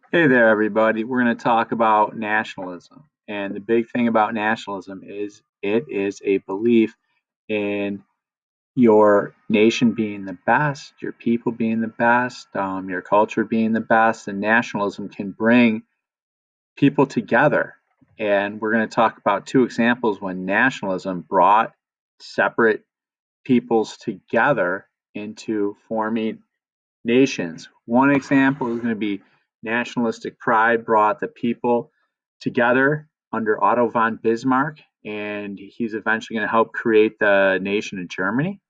Hey there, everybody. We're going to talk about nationalism. And the big thing about nationalism is it is a belief in your nation being the best, your people being the best, your culture being the best. And nationalism can bring people together. And we're going to talk about two examples when nationalism brought separate peoples together into forming nations. One example is going to be nationalistic pride brought the people together under Otto von Bismarck, and he's eventually going to help create the nation of Germany.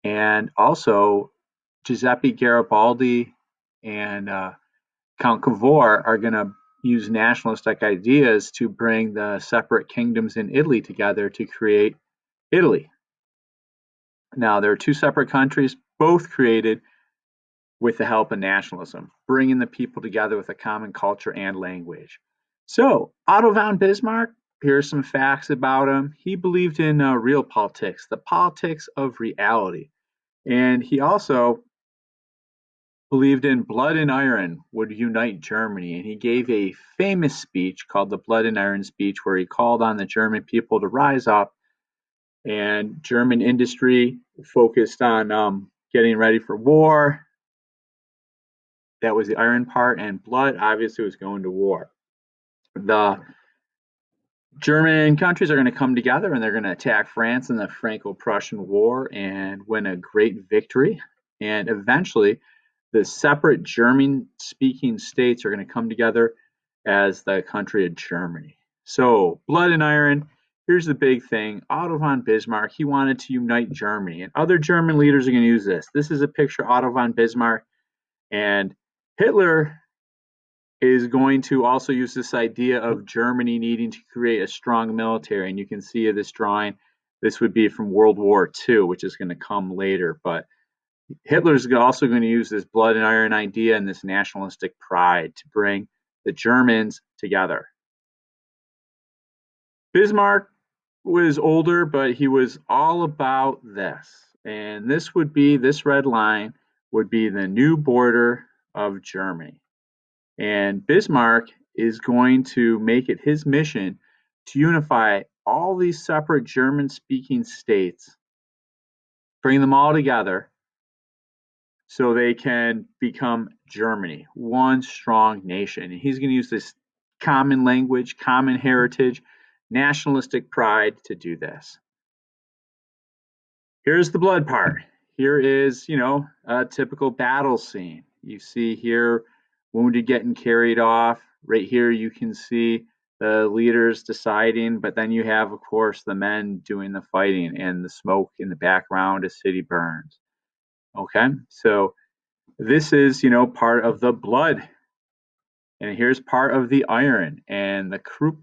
And also, Giuseppe Garibaldi and Count Cavour are going to use nationalistic ideas to bring the separate kingdoms in Italy together to create Italy. Now, there are two separate countries, both created with the help of nationalism, bringing the people together with a common culture and language. So, Otto von Bismarck, here's some facts about him. He believed in real politics, the politics of reality. And he also believed in blood and iron would unite Germany. And he gave a famous speech called the Blood and Iron Speech, where he called on the German people to rise up. And German industry focused on getting ready for war. That was the iron part, and blood obviously was going to war. The German countries are going to come together and they're going to attack France in the Franco-Prussian War and win a great victory. And eventually, the separate German-speaking states are going to come together as the country of Germany. So, blood and iron. Here's the big thing. Otto von Bismarck, he wanted to unite Germany, and other German leaders are going to use this. This is a picture of Otto von Bismarck, and Hitler is going to also use this idea of Germany needing to create a strong military. And you can see this drawing. This would be from World War II, which is going to come later. But Hitler's also going to use this blood and iron idea and this nationalistic pride to bring the Germans together. Bismarck was older, but he was all about this. And this red line would be the new border of Germany. And Bismarck is going to make it his mission to unify all these separate German speaking states, bring them all together so they can become Germany, one strong nation. And he's going to use this common language, common heritage, nationalistic pride to do this. Here's the blood part. Here is, a typical battle scene. You see here wounded getting carried off. Right here you can see the leaders deciding, but then you have, of course, the men doing the fighting and the smoke in the background as city burns. Okay, so this is, part of the blood. And here's part of the iron. And the Krupp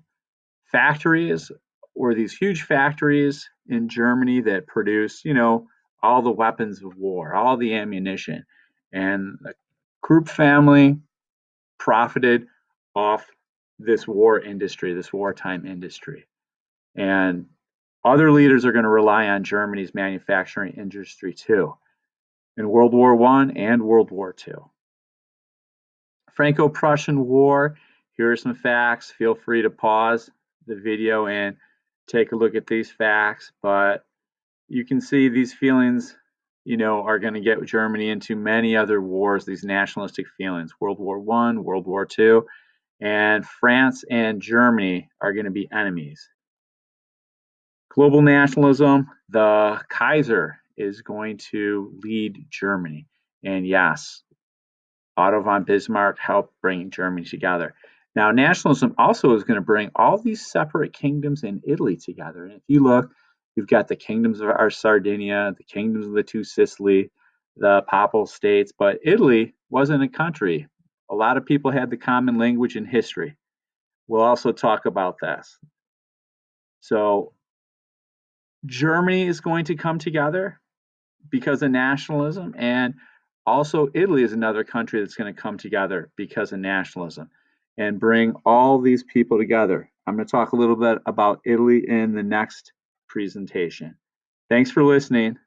factories were these huge factories in Germany that produce, all the weapons of war, all the ammunition. And the Krupp family profited off this war industry, this wartime industry. And other leaders are going to rely on Germany's manufacturing industry too in World War One and World War Two. Franco-Prussian War. Here are some facts. Feel free to pause the video and take a look at these facts. But you can see these feelings, are going to get Germany into many other wars. These nationalistic feelings: World War One, World War Two, and France and Germany are going to be enemies. Global nationalism. The Kaiser is going to lead Germany, and yes, Otto von Bismarck helped bring Germany together. Now, nationalism also is going to bring all these separate kingdoms in Italy together. And if you look, you've got the kingdoms of our Sardinia, the kingdoms of the two Sicily, the Papal States, but Italy wasn't a country. A lot of people had the common language and history. We'll also talk about this. So, Germany is going to come together because of nationalism, and also Italy is another country that's going to come together because of nationalism and bring all these people together. I'm going to talk a little bit about Italy in the next presentation. Thanks for listening.